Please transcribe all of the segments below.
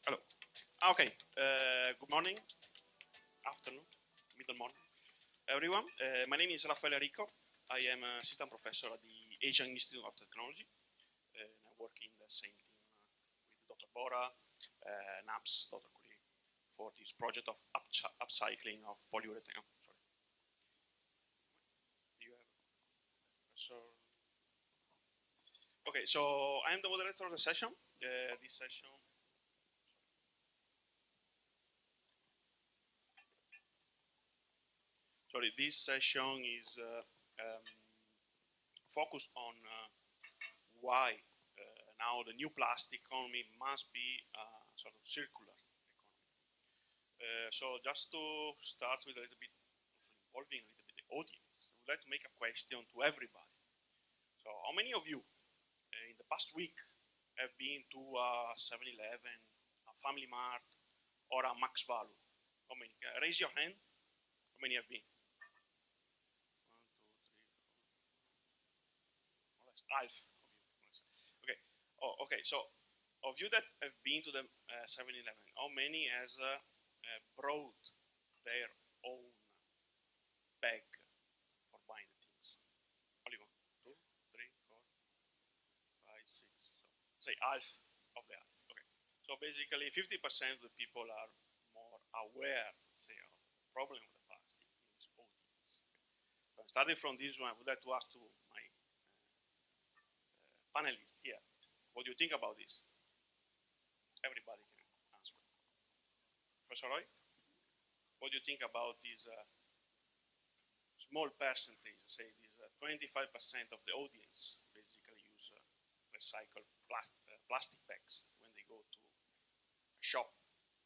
Hello. Okay. Good morning, afternoon, middle morning, everyone. My name is Raffaele Rico. I am an assistant professor at the Asian Institute of Technology, and I work in the same team with Dr. Bora, NAPS, Dr. Curie, for this project of upcycling of polyurethane. Oh, sorry. Do you have professor? Okay, so I am the moderator of the session. This session. Sorry, this session is focused on why now the new plastic economy must be sort of circular economy. So just to start with a little bit, involving a little bit the audience, I would like to make a question to everybody. So how many of you in the past week have been to a 7-Eleven, a Family Mart, or a Max Value? How many? Raise your hand. How many have been? 1, 2, 3, 4. Half of you. Okay. Oh, okay. So, of you that have been to the 7-Eleven, how many has brought their own bag for buying the things? Only 1, 2, 3, 4, 5, 6. So say half of the half. Okay. So basically, 50% of the people are more aware, say, of the problem of the plastic in this audience. Okay. So starting from this one, I would like to ask to my panelists here, what do you think about this? Everybody can answer. Professor Roy, what do you think about this small percentage, say this 25% of the audience basically use recycled plastic bags when they go to a shop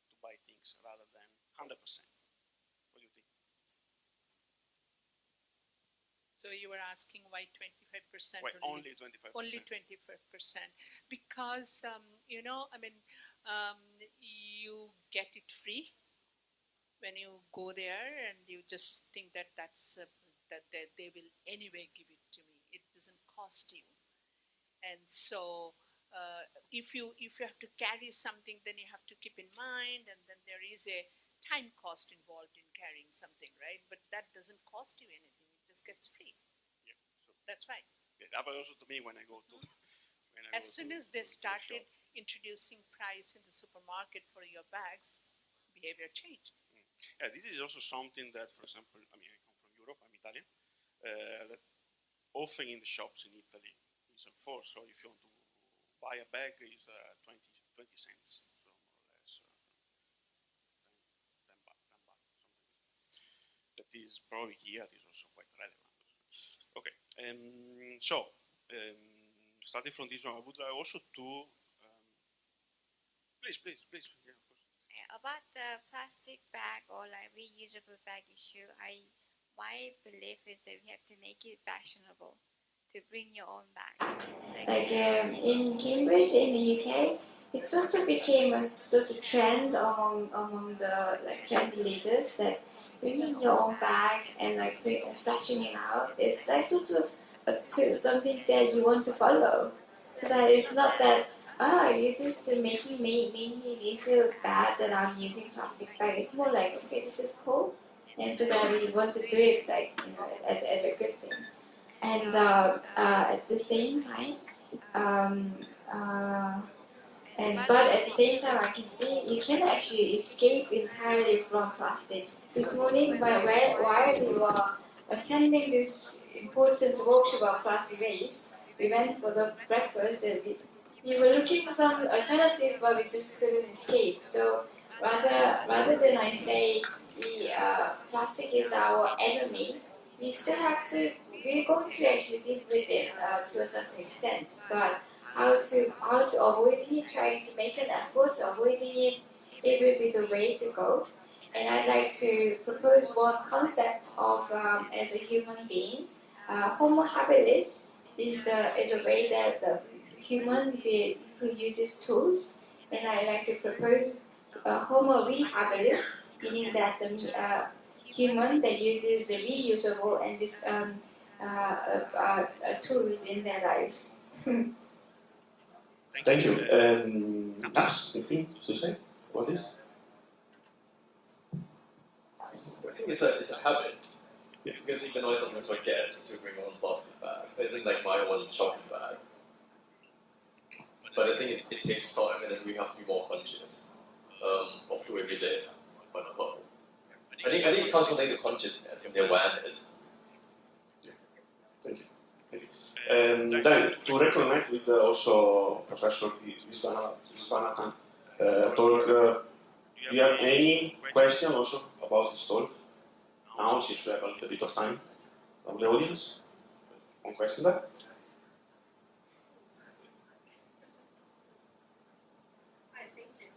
to buy things rather than 100%? What do you think? So you were asking why 25%? Why only 25%? Only 25%. Because, you know, I mean, you get it free when you go there and you just think that that they will anyway give it to me. It doesn't cost you. And so if you have to carry something, then you have to keep in mind, and then there is a time cost involved in carrying something, right? But that doesn't cost you anything. It just gets free. Yeah, so that's right. Yeah, that was also to me when I go to. As soon as they started introducing price in the supermarket for your bags, behavior changed. Yeah, this is also something that, for example, I mean, I come from Europe, I'm Italian, that often in the shops in Italy is enforced. So if you want to buy a bag, is 20 cents, so more or less 10 baht, something. That is probably here is also quite relevant. Okay, so starting from this one, I would like also to please, yeah, of course. About the plastic bag or like reusable bag issue, my belief is that we have to make it fashionable to bring your own bag. Like in Cambridge, in the UK, it sort of became a sort of trend among the like trendy leaders that bringing your own bag and like flashing it out. It's like sort of something that you want to follow, so that it's not that you're just making me feel bad that I'm using plastic bag. It's more like, okay, this is cool, and so that we want to do it like as a good thing. And at the same time, but at the same time, I can see you can actually escape entirely from plastic. This morning, while we were attending this important workshop about plastic waste, we went for the breakfast and we were looking for some alternative, but we just couldn't escape. So rather than I say the plastic is our enemy, we still have to. We're going to actually live with it to a certain extent, but how to avoid it, trying to make an effort, avoiding it will be the way to go. And I'd like to propose one concept of as a human being, Homo habilis is a way that the human being who uses tools, and I'd like to propose Homo rehabilis, meaning that the human that uses the reusable and this tools in their lives. Thank you. Perhaps anything to say about this? I think it's a habit. Yes. Because even though I sometimes forget to bring my own plastic bag, I think like my own shopping bag. But I think it takes time, and then we have to be more conscious of the way we live on a whole. I think it comes from like the consciousness and the awareness. Thank you. Thank you. Then to reconnect with also Professor Visvanathan talk, do you have any question also about this talk? Now, since we have a little bit of time from the audience, one question there. Hi, thank you.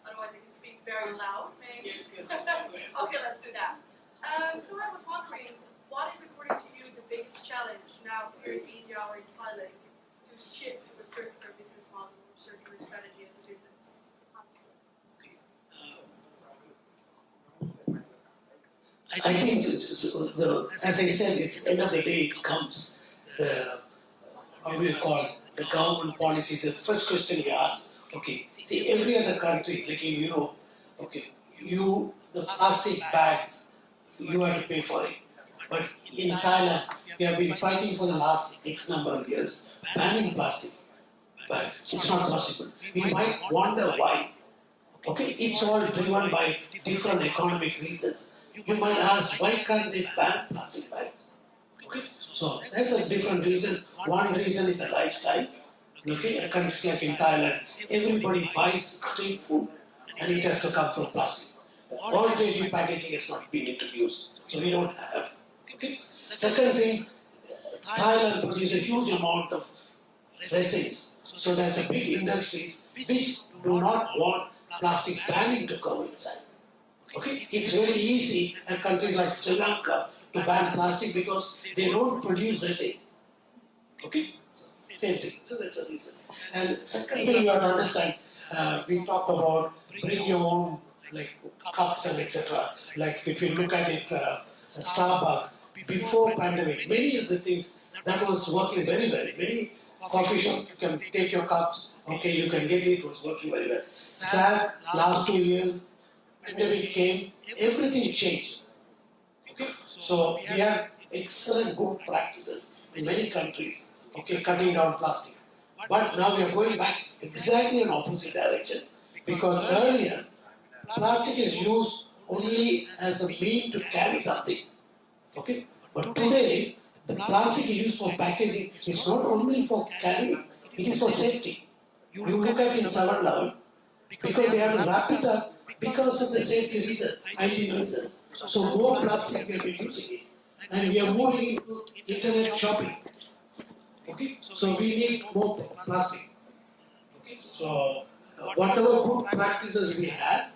Otherwise, I can speak very loud, maybe. Yes. Okay, let's do that. So I was wondering, what is, according to you, the biggest challenge now here in Asia or in Thailand to shift to a circular business model or circular strategy as a business? I think, as I said, it's end of the day, it comes how do you call it, the government policies. The first question we ask, okay, see every other country, like in Europe, okay, the plastic bags, you have to pay for it. But in Thailand, we have been fighting for the last X number of years, banning plastic bags. It's not possible. We might wonder why. Okay, it's all driven by different economic reasons. You might ask, why can't they ban plastic bags? Okay, so that's a different reason. One reason is the lifestyle. Okay, a country like in Thailand, everybody buys street food and it has to come from plastic. Alternative packaging has not been introduced, so we don't have. Okay. Second thing, Thailand produces a huge amount of resins, so there's a big industries which do not want plastic banning to come inside. Okay, it's very easy in a country like Sri Lanka to ban plastic because they don't produce resin. Okay, same thing. So that's a reason. And secondly, you have to understand, we talk about bring your own like cups and etc. Like if you look at it, Starbucks before pandemic, many of the things that was working very well. Many coffee shops, you can take your cups. Okay, you can get it. It was working very well. Sad, last 2 years. Pandemic came, everything changed. Okay, so we have excellent good practices in many countries. Okay, cutting down plastic. But now we are going back exactly in opposite direction because earlier plastic is used only as a mean to carry something. Okay, but today the plastic is used for packaging. It's not only for carrying; it is for safety. You look at in 7-Eleven because they have to wrap it up. Because of the safety reason, hygiene reason. So more plastic we have been using it. And we are moving into internet shopping. Okay? So we need more plastic. Okay? So whatever good practices we had,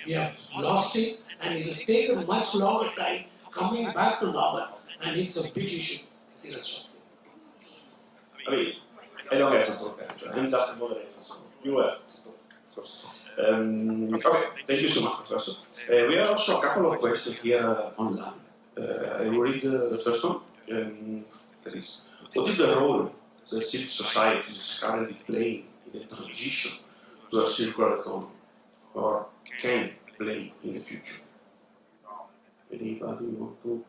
we have lost it and it will take a much longer time coming back to normal. And it's a big issue. I think that's I mean, I don't have to talk actually. I'm just a moderator, so you have to talk, of course. Okay, thank you so much, Professor. We have also a couple of questions here online. I will read the first one. That is, what is the role that civil society is currently playing in the transition to a circular economy, or can play in the future? Anybody want to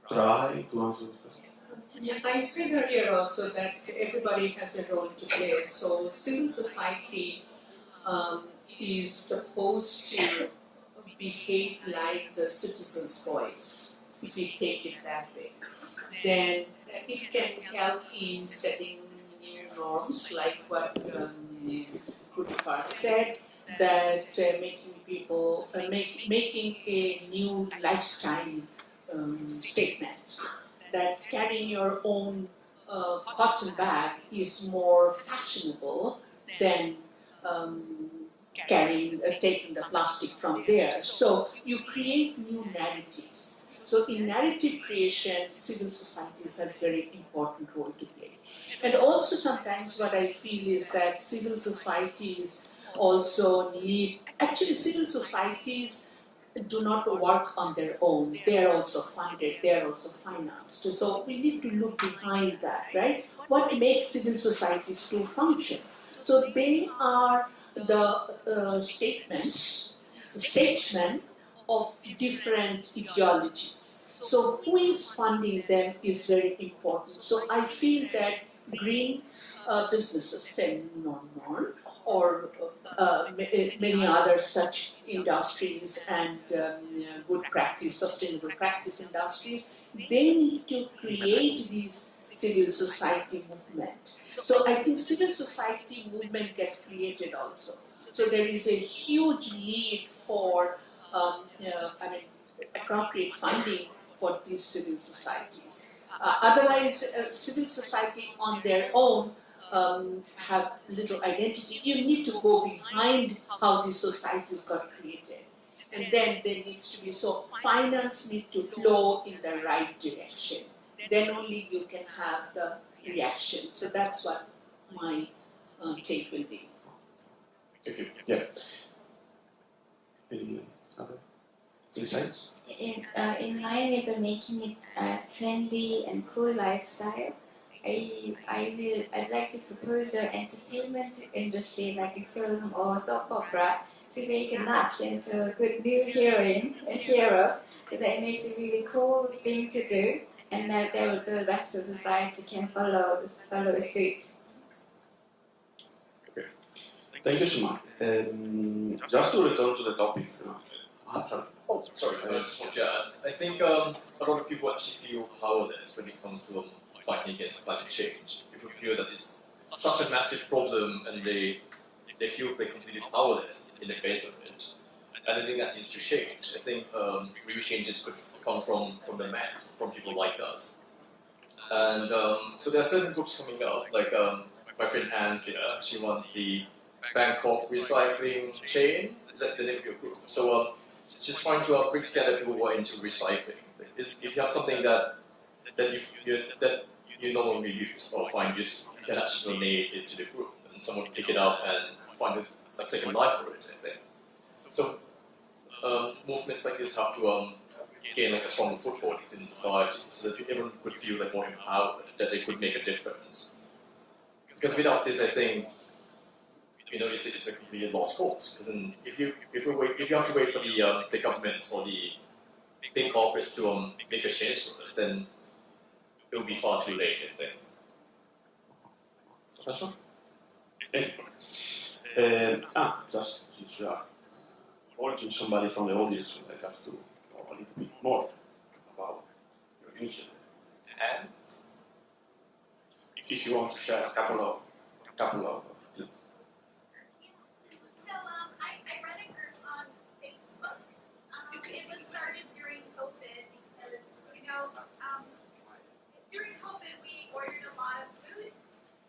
try to answer this question? Yeah, I said earlier also that everybody has a role to play. So civil society is supposed to behave like the citizen's voice, if we take it that way. Then it can help in setting new norms, like what Prof said, that making people, making a new lifestyle statement, that carrying your own cotton bag is more fashionable than taking the plastic from there. So you create new narratives. So in narrative creation, civil societies have a very important role to play. And also sometimes what I feel is that civil societies also need, actually civil societies do not work on their own. They are also funded, they are also financed. So we need to look behind that, right? what makes civil societies to function. So they are the statesmen of different ideologies. So who is funding them is very important. So I feel that green businesses, say nornnorn, or many other such industries and good practice, sustainable practice industries, they need to create these civil society movement. So I think civil society movement gets created also. So there is a huge need for appropriate funding for these civil societies. Otherwise, civil society on their own have little identity. You need to go behind how these societies got created. And then there needs to be, so finance need to flow in the right direction. Then only you can have the reaction. So that's what my take will be. Thank you. Yeah. Any other insights? In line with the making it a trendy and cool lifestyle, I'd like to propose an entertainment industry like a film or soap opera to make a nut into a good new hero, so that it makes a really cool thing to do, and that the rest of society can follow suit. Okay. Thank you so much. Just to return to the topic. Oh, sorry, I just want to add. I think a lot of people actually feel powerless when it comes to fighting against climate change. People feel that it's such a massive problem and they feel they're completely powerless in the face of it. And I think that needs to change. I think real changes could come from the mass, from people like us. And so there are certain groups coming up, like my friend Hans here, she runs the Bangkok recycling chain. Is that the name of your group? So just trying to bring together people who are into recycling. If you have something that you no longer use or find use, you can actually donate it to the group, and someone pick it up and find a second life for it, I think. So movements like this have to gain like a stronger foothold in society, so that everyone could feel like more empowered, that they could make a difference. Because without this, I think it's a completely lost cause. Because then if you have to wait for the government or the big corporates to make a change for us, then it will be far too late, I think. Professor? Thank you. Just since we are appointing somebody from the audience, I have to know a little bit more about your initiative. And if you want to share a couple of things. So I ran a group on Facebook. It was started during COVID because, during COVID we ordered a lot of food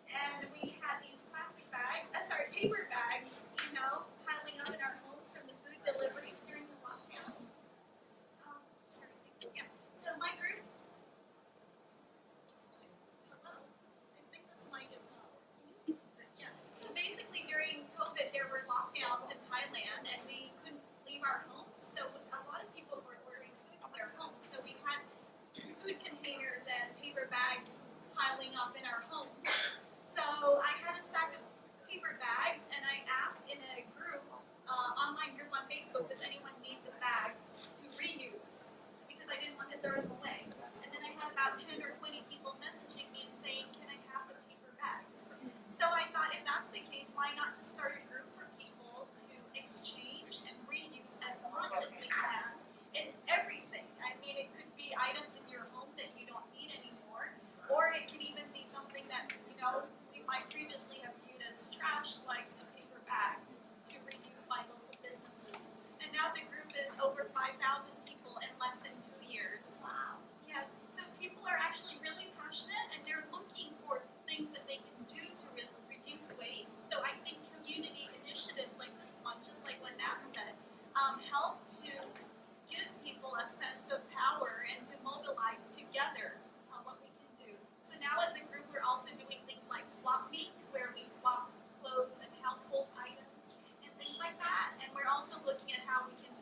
and we had these paper bags, piling up in our homes from the food deliveries during the lockdown. So my group. Hello. I think this mic is low. Yeah. So basically during COVID there were lockdowns in Thailand and we couldn't leave our homes. So a lot of people were ordering food from their homes. So we had food containers and paper bags piling up in our homes. So I had a stack of paper bags and I asked in a group, online group on Facebook, does anyone need the bags to reuse? Because I didn't want to throw them away. And then I had about 10 or 20 people messaging me and saying, can I have the paper bags? So I thought if that's the case, why not just start a group for people to exchange and reuse as much as we can in everything. I mean, it could be items in your home that you don't need anymore, or it could even be something that, we might previously have viewed as trash, like a paper bag, to reuse by local businesses. And now the group is over 5,000 people in less than 2 years. Wow. Yes, so people are actually really passionate and they're looking for things that they can do to reduce waste. So I think community initiatives like this one, just like what Nap said, help to give people a sense of power and to mobilize together on what we can do. So now as a group, we're also doing things like swap meets, where we swap clothes and household items and things like that. And we're also looking at how we can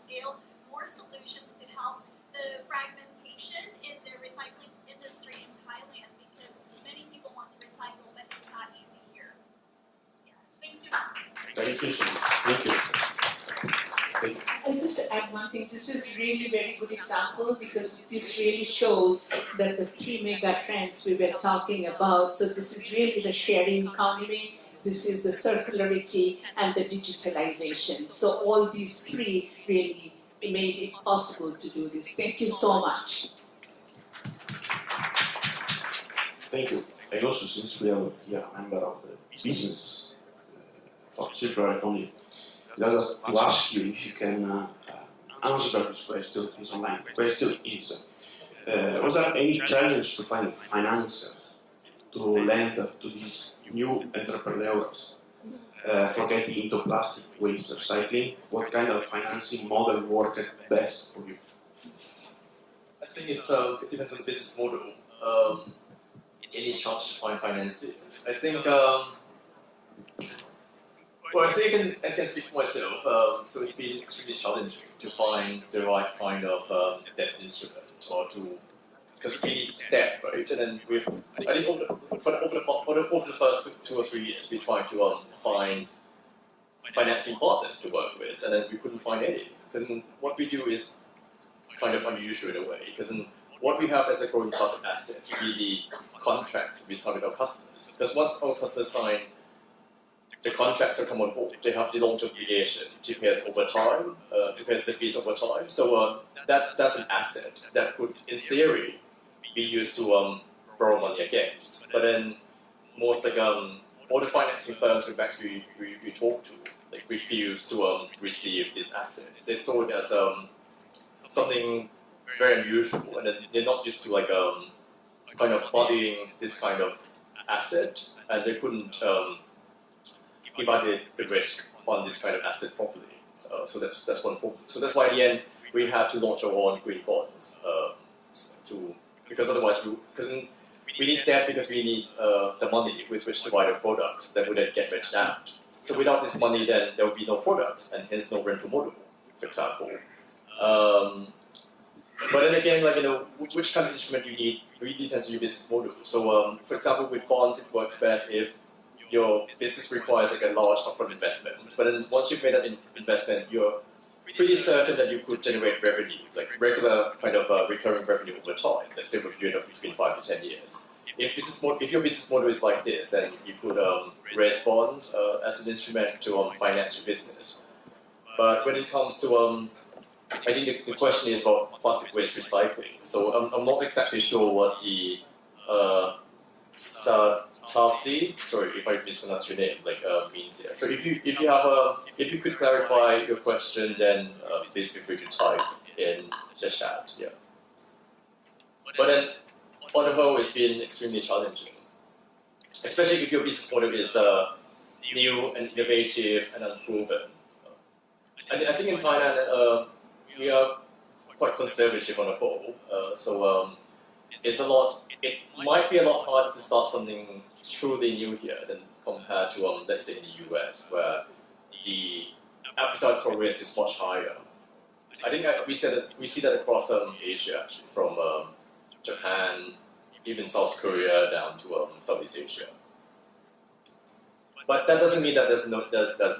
Thank you so much. Thank you. Thank you. I'll just add one thing. This is really very good example because this really shows that the three mega trends we were talking about. So this is really the sharing economy, this is the circularity, and the digitalization. So all these three really made it possible to do this. Thank you so much. Thank you. And also, since we are here a member of the business for circular economy, let us to ask you if you can answer this question. This online question is: was there any challenge to find financiers to lend to these new entrepreneurs for getting into plastic waste recycling? What kind of financing model worked best for you? I think it depends on the business model. Any chance to find finances? I think. Well, I think I can speak for myself. So it's been extremely challenging to find the right kind of debt instrument, or to, because we need debt, right? And then I think over the first 2 or 3 years, we tried to find financing partners to work with, and then we couldn't find any. Because what we do is kind of unusual in a way. Because what we have as a growing class of asset will be the contracts we sign with our customers. Because once our customers sign the contracts that come on board, they have the long-term obligation to pay us over time, to pay us the fees over time. So that's an asset that could, in theory, be used to borrow money against. But then most like all the financing firms and banks we talk to like refuse to receive this asset. They saw it as something very unusual, and then they're not used to like kind of bodying this kind of asset, and they couldn't evaluate the risk on this kind of asset properly. So that's one problem. So that's why in the end we had to launch our own green bonds because otherwise we need debt because we need the money with which to buy the products that would then get rented out. So without this money, then there would be no products and hence no rental model, for example. But then again, like which kind of instrument you need really depends on your business model. So for example, with bonds, it works best if your business requires like a large upfront investment. But then once you've made that investment, you're pretty certain that you could generate revenue, like regular kind of recurring revenue over time, let's say over a period of between 5 to 10 years. If your business model is like this, then you could raise bonds as an instrument to finance your business. But when it comes to, I think the question is about plastic waste recycling. So I'm not exactly sure what the Satati, sorry if I mispronounce your name, means here. So if you could clarify your question, then please feel free to type in the chat. Yeah. But then on the whole, it's been extremely challenging, especially if your business model is new and innovative and unproven. And I think in Thailand we are quite conservative on the whole, so it's a lot. It might be a lot harder to start something truly new here than compared to let's say in the US, where the appetite for risk is much higher. I think we see that across Asia, actually, from Japan, even South Korea, down to Southeast Asia. But that doesn't mean that there's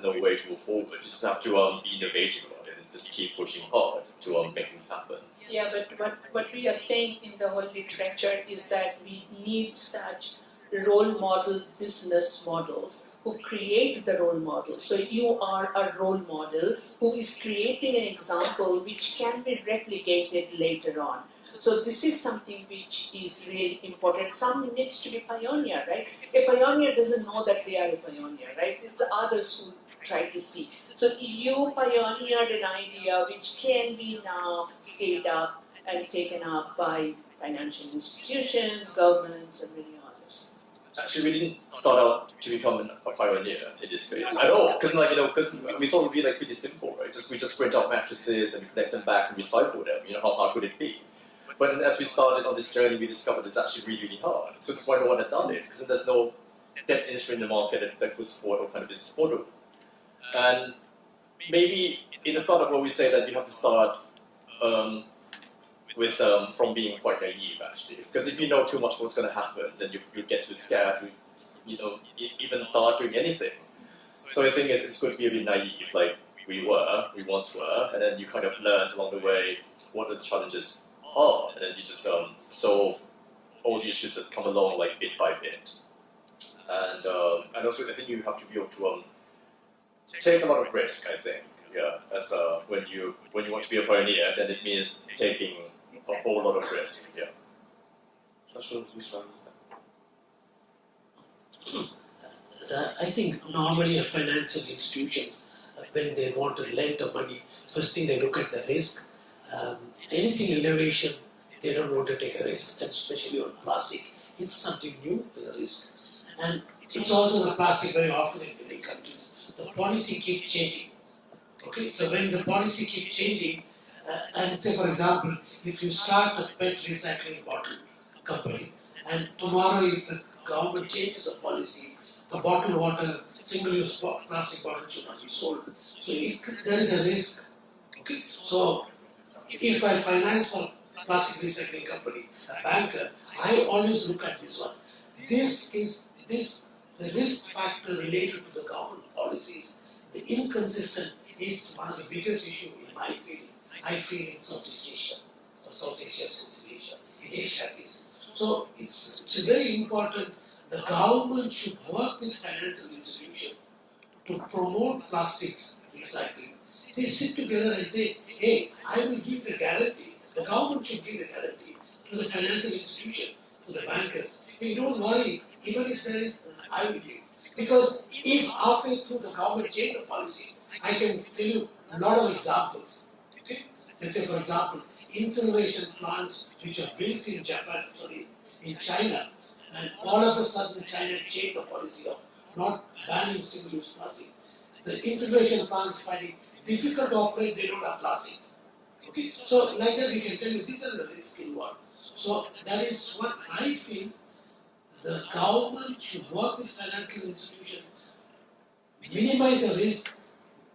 no way to move forward. You just have to be innovative about it and just keep pushing hard to make things happen. Yeah, but what we are saying in the whole literature is that we need such role model business models who create the role model. So you are a role model who is creating an example which can be replicated later on. So this is something which is really important. Someone needs to be pioneer, right? A pioneer doesn't know that they are a pioneer, right? It's the others who try to see. So you pioneered an idea which can be now scaled up and taken up by financial institutions, governments, and many others. Actually, we didn't start out to become a pioneer in this space at all, because we thought it would be pretty simple, right? We just print out mattresses and connect them back and recycle them. How could it be? But as we started on this journey, we discovered it's actually really, really hard. So that's why no one had done it, because there's no debt instrument in the market that could support our kind of business model. And maybe in the startup world, we say that you have to start from being quite naive, actually. Because if you know too much what's going to happen, then you get too scared to even start doing anything. So I think it's good to be a bit naive, like we once were, and then you kind of learned along the way what the challenges are, and then you just solve all the issues that come along like bit by bit. And also I think you have to be able to take a lot of risk, I think. Yeah, as when you want to be a pioneer, then it means taking a whole lot of risk. Yeah. I think normally a financial institution, when they want to lend the money, first thing they look at the risk. Anything innovation, they don't want to take a risk, and especially on plastic. It's something new with a risk. And it's also the plastic very often in many countries. The policy keeps changing. Okay, so when the policy keeps changing, and say for example, if you start a PET recycling bottle company, and tomorrow if the government changes the policy, the bottled water, single-use plastic bottle should not be sold. So there is a risk. Okay, so if I finance for plastic recycling company, a banker, I always look at this one. The risk factor related to the government policies, the inconsistent is one of the biggest issues in my field. I feel in Southeast Asia, or South Asia, Southeast Asia, in Asia at least. So it's very important. The government should work with financial institutions to promote plastics recycling. They sit together and say, hey, I will give the guarantee. The government should give the guarantee to the financial institution, to the bankers. Hey, don't worry, even if there is, I will give. Because if halfway through the government change the policy, I can tell you a lot of examples. Okay? Let's say, for example, incineration plants which are built in in China, and all of a sudden China changed the policy of not banning single-use plastic. The incineration plants finding difficult to operate, they don't have plastics. Okay? So like that we can tell you these are the risks involved. So that is what I feel the government should work with financial institutions, minimize the risk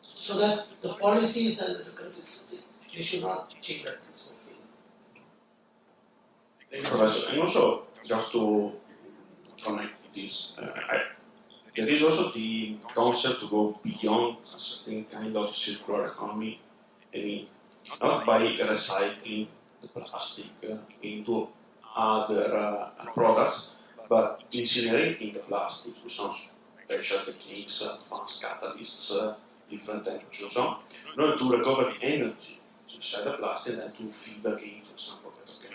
so that the policies and the consistency, they should not change that this whole thing. Thank you, Professor. And also, just to connect this, there is also the concept to go beyond a certain kind of circular economy. I mean, not by recycling the plastic into other products, but incinerating the plastic with some special techniques, advanced catalysts, different temperatures, so on, in order to recover the energy inside the plastic and to feed again, for example,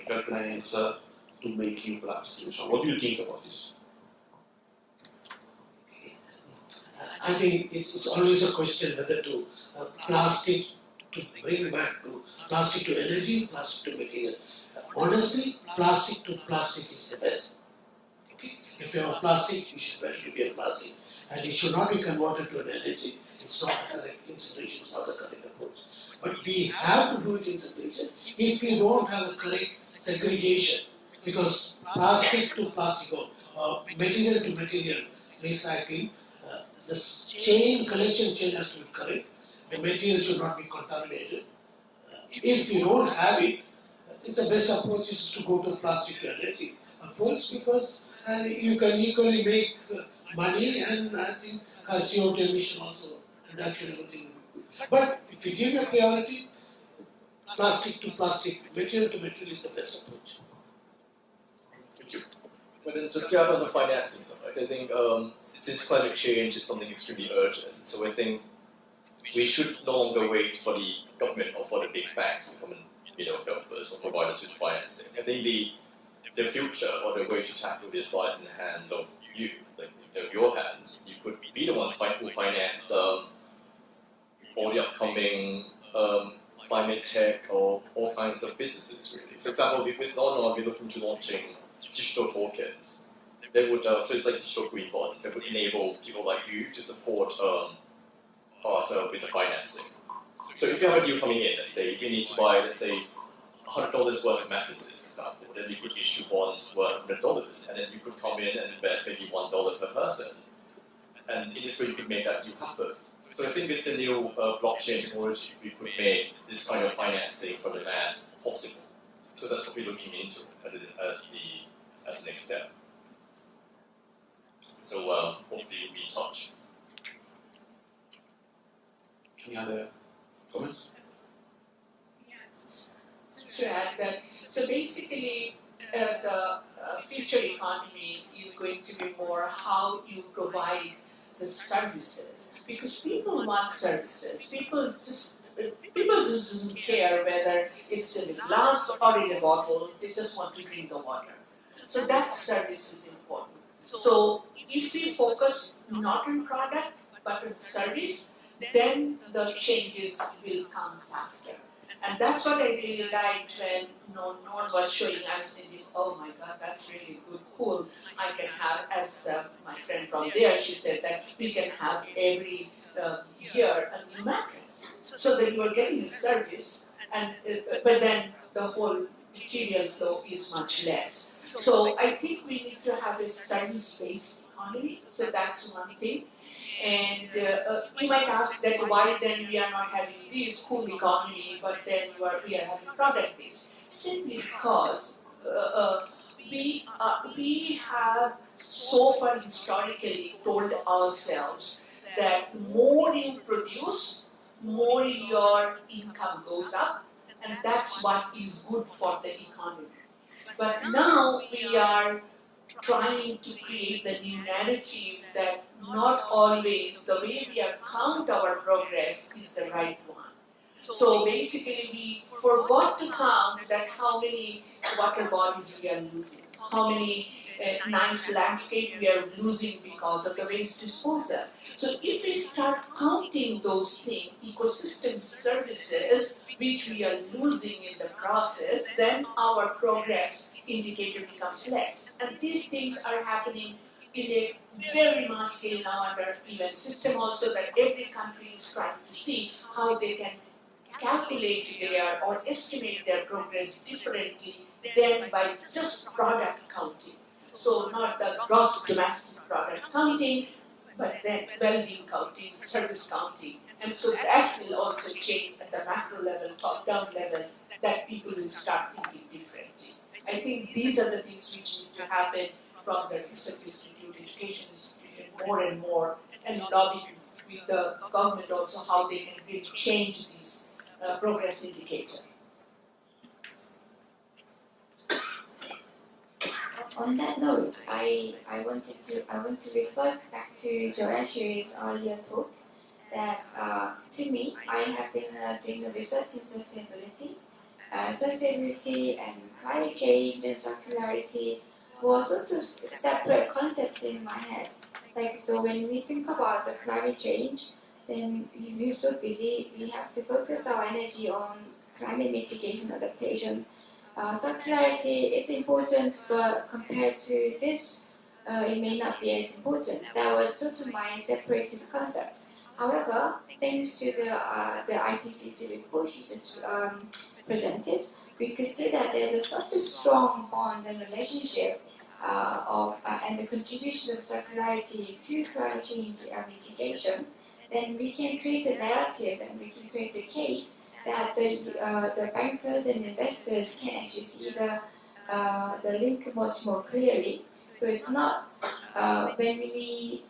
petrochemical plants to make new plastic. So, what do you think about this? I think it's always a question whether to plastic to bring back to plastic to energy, plastic to material. Honestly, plastic to plastic is the best. Okay? If you have plastic, you should better be a plastic. And it should not be converted to an energy. It's not the correct incineration, it's not the correct approach. But we have to do it incineration if we don't have a correct segregation. Because plastic to plastic or material to material recycling, the collection chain has to be correct. The material should not be contaminated. If you don't have it, the best approach is to go to plastic to energy approach because you can equally make money and I think CO2 emission also reduction everything will be good. But if you give a priority, plastic to plastic, material to material is the best approach. Thank you. But then just to add on the financing side, I think since climate change is something extremely urgent, so I think we should no longer wait for the government or for the big banks to come and help us or provide us with financing. I think the future or the way to tackle this lies in the hands of you, like your hands. You could be the ones who finance all the upcoming climate tech or all kinds of businesses. Really, for example, with nornnorn, we're looking to launching digital tokens. They would so it's like digital green bonds. That would enable people like you to support us with the financing. So if you have a deal coming in, let's say if you need to buy, let's say, $100 worth of mattresses, for example, then you could issue bonds worth $100, and then you could come in and invest maybe $1 per person, and in this way you could make that deal happen. So I think with the new blockchain technology, we could make this kind of financing for the mass possible. So that's what we're looking into as the next step. So hopefully we'll be in touch. other comments? Yes. To add that, so basically, the future economy is going to be more how you provide the services, because people want services. People just doesn't care whether it's in a glass or in a bottle. They just want to drink the water. So that service is important. So if we focus not on product but on service, then the changes will come faster. And that's what I really liked when nornnorn was showing. I was thinking, oh my God, that's really good, cool. I can have, as my friend from there, she said that we can have every year a new mattress. So that you are getting the service, and but then the whole material flow is much less. So I think we need to have a service-based economy. So that's one thing. And you might ask that why then we are not having this cool economy, but then we are having product-based. Simply because we have so far historically told ourselves that more you produce, more your income goes up, and that's what is good for the economy. But now we are trying to create the new narrative that not always the way we account our progress is the right one. So basically we forgot to count that how many water bodies we are losing, how many nice landscape we are losing because of the waste disposal. So if we start counting those things, ecosystem services, which we are losing in the process, then our progress indicator becomes less. And these things are happening in a very mass scale now under UN system also, that every country is trying to see how they can calculate their or estimate their progress differently than by just product counting. So not the gross domestic product counting, but then well-being counting, service counting. And so that will also change at the macro level, top-down level, that people will start thinking differently. I think these are the things which need to happen from the research institute, education institution, more and more, and lobby with the government also how they can really change these progress indicator. On that note, I want to refer back to Joyashree's earlier talk. That to me, I have been doing research in sustainability. Sustainability and climate change and circularity were sort of separate concepts in my head. Like, so when we think about the climate change, then we're so busy, we have to focus our energy on climate mitigation, adaptation. Circularity is important, but compared to this, it may not be as important. That was sort of my separated concept. However, thanks to the IPCC report she just presented, we could see that there's such a strong bond and relationship and the contribution of circularity to climate change mitigation. Then we can create a narrative and we can create a case that the bankers and investors can actually see the link much more clearly. So it's not when we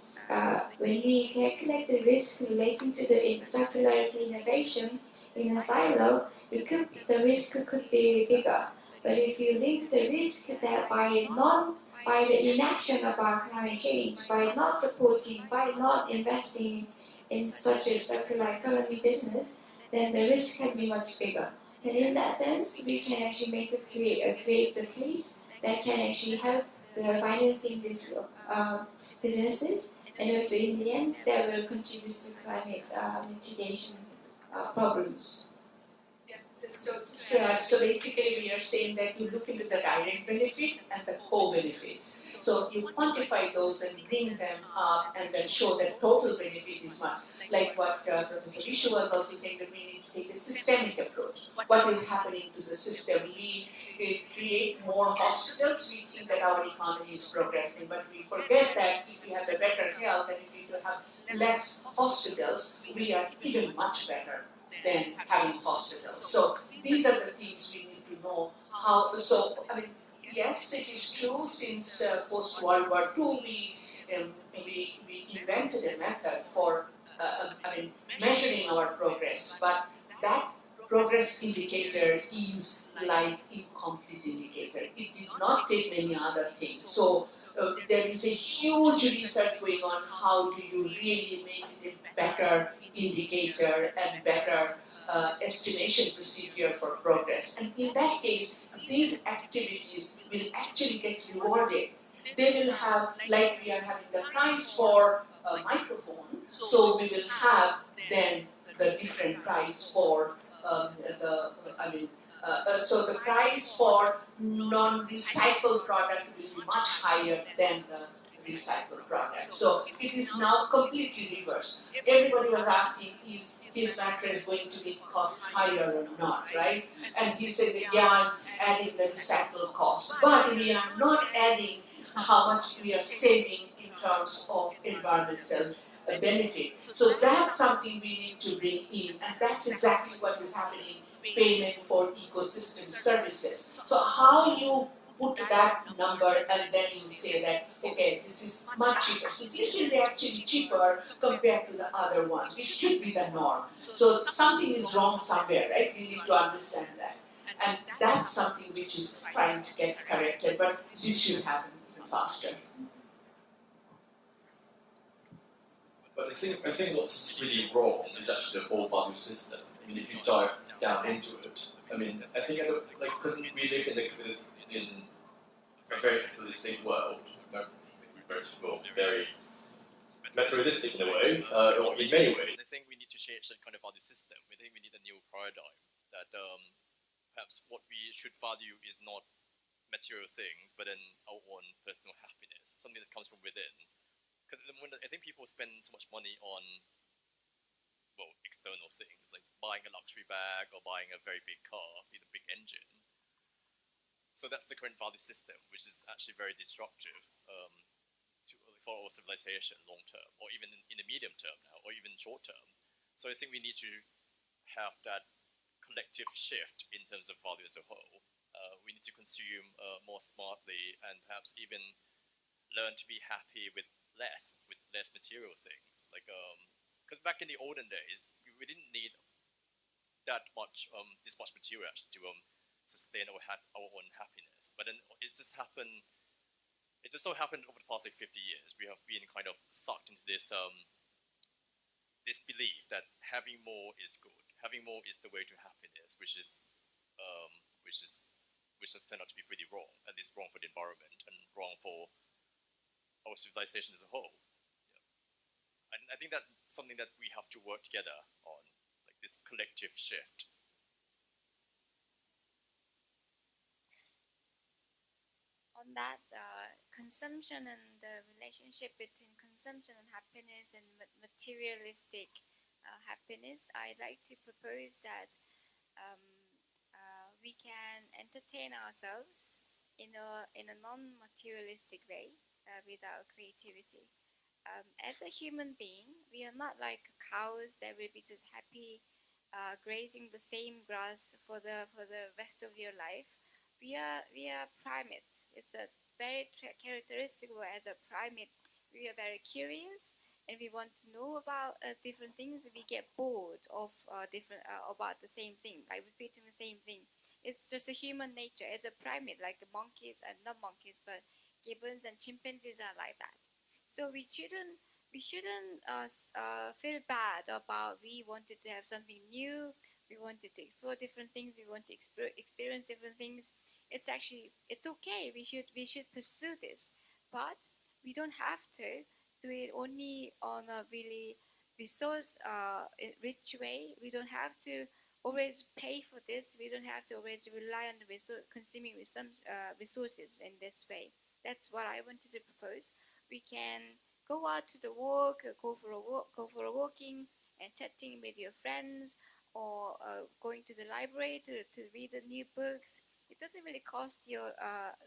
calculate the risk relating to the circularity innovation in a silo, the risk could be bigger. But if you link the risk that by the inaction of our climate change, by not supporting, by not investing in such a circular economy business, then the risk can be much bigger. And in that sense, we can actually create a case that can actually help the financing these businesses, and also in the end, that will contribute to climate mitigation problems. So basically we are saying that you look into the direct benefit and the co-benefits. So you quantify those and bring them up and then show that total benefit is much. Like what Professor Vishu was also saying, that we need to take a systemic approach. What is happening to the system? We create more hospitals, we think that our economy is progressing, but we forget that if we have a better health and if we have less hospitals, we are even much better than having hospitals. So these are the things we need to know how. So I mean, yes, it is true. Since post World War II, we invented a method for measuring our progress. but that progress indicator is like incomplete indicator. It did not take many other things. So there is a huge research going on. How do you really make it a better indicator and better estimation procedure for progress? And in that case, these activities will actually get rewarded. They will have, like we are having the price for a microphone, so we will have then the different price for so the price for non-recycled product will be much higher than the recycled product. So it is now completely reversed. Everybody was asking, is his mattress going to be cost higher or not, right? And he said, yeah, I'm adding the recycled cost. But we are not adding how much we are saving in terms of environmental benefit. So that's something we need to bring in, and that's exactly what is happening, payment for ecosystem services. So how you put that number and then you say that, okay, this is much cheaper. So this will be actually cheaper compared to the other one. This should be the norm. So something is wrong somewhere, right? We need to understand that. And that's something which is trying to get corrected, but this should happen even faster. But I think what's really wrong is actually the whole value system. I mean, if you dive down into it, I mean, I think because we live in a very capitalistic world, very materialistic in a way, or in many ways. I think we need to change that kind of value system. I think we need a new paradigm that perhaps what we should value is not material things, but then our own personal happiness, something that comes from within. Because at the moment, I think people spend so much money on, well, external things, like buying a luxury bag or buying a very big car with a big engine. So that's the current value system, which is actually very destructive for our civilization long term, or even in the medium term now, or even short term. So I think we need to have that collective shift in terms of value as a whole. We need to consume more smartly and perhaps even learn to be happy with less material things. Like, because back in the olden days, we didn't need that much, this much material actually to sustain our own happiness. But then it just so happened over the past like 50 years, we have been kind of sucked into this this belief that having more is good, having more is the way to happiness, which has turned out to be pretty wrong, at least wrong for the environment and wrong for our civilization as a whole. Yeah. And I think that's something that we have to work together on, like this collective shift. On that, consumption and the relationship between consumption and happiness and materialistic happiness, I'd like to propose that we can entertain ourselves in a non-materialistic way with our creativity. As a human being, we are not like cows that will be just happy grazing the same grass for the rest of your life. We are primates. It's a very characteristic as a primate. We are very curious and we want to know about different things. We get bored of about the same thing, like repeating the same thing. It's just a human nature as a primate, like monkeys and not monkeys, but gibbons and chimpanzees are like that. So we shouldn't feel bad about we wanted to have something new. We wanted to explore different things. We want to experience different things. It's okay. We should pursue this, but we don't have to do it only on a really resource rich way. We don't have to always pay for this. We don't have to always rely on the consuming resources in this way. That's what I wanted to propose. We can go out to the walk, go for a walking and chatting with your friends, or going to the library to read the new books. It doesn't really cost you